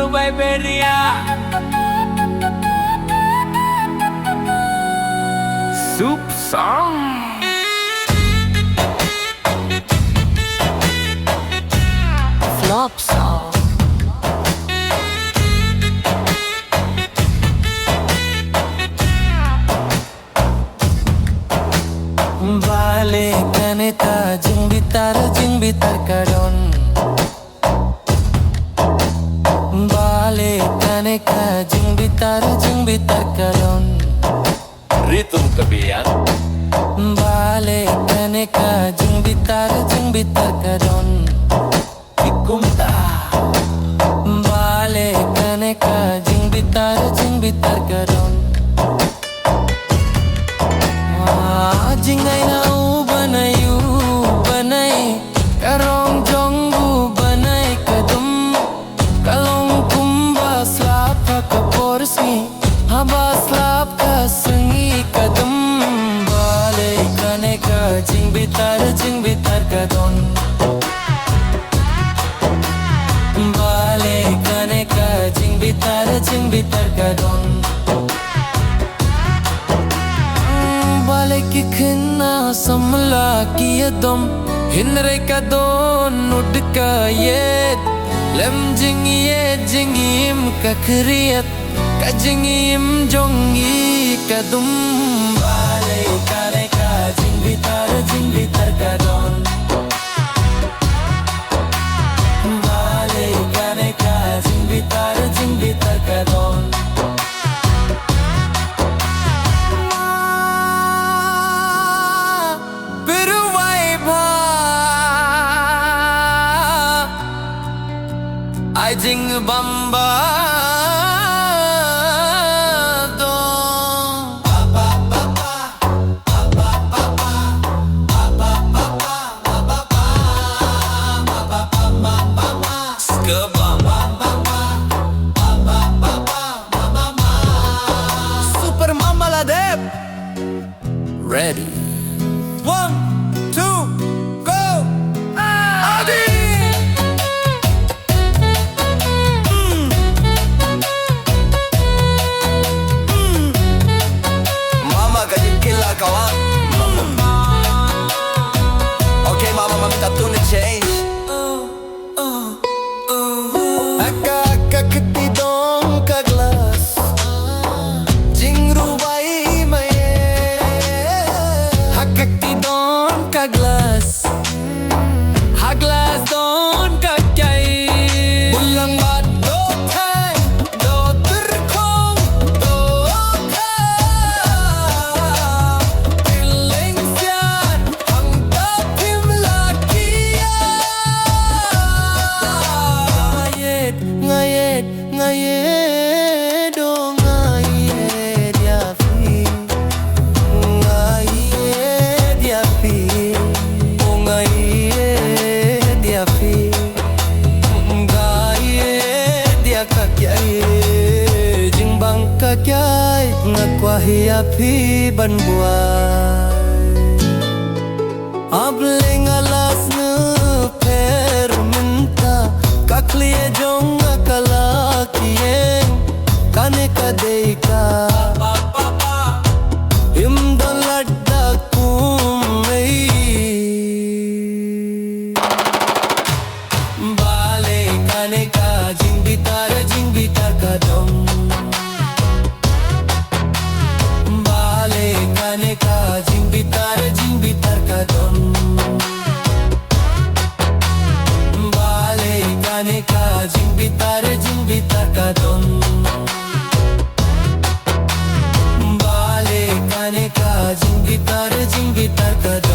Viberia. Soup song. Flop song. Balik kanita jing bitar karon. Balik kanita jing bitar karon. Ritmo kabiyan. Balik kanita jing bitar karon. Ikumta. Balik kanita jing bitar karon. Jingay na banay karong jonggu banay kadum kalong kumba slap ka porsi haba slap ka sengi kadum bale kane ka jing bitar kadon bale kane ka jing bitar kadon balik kena samla kiyadom hinre kadon udka yet lem jingim kakriyat kajingim jongi kadum balik kare ka jing bitar kadon balik kare ka jing bitar kadon I jing bamba do Super Mama la deb. Ready 1, 2, go Adi. Kawan. Okay, mama minta tune change. Aka ketidong ka glass jing rubai maye haka ketidong ka glass ha glass don ka kai ulang mat do thai do terkong do ka ngaye do ngaye dia fi o ngaye dia fi ngaye dia kakyai jingbang kakyai ngakwahi api ban buai abling alas ne per minta kakliye jong akala kane ka deika imdon ladda kumei bale kane ka jing bitar kadon bale kane ka jing bitar kadon bale kane ka jing bitar kadon bale kane ka jing bitar kadon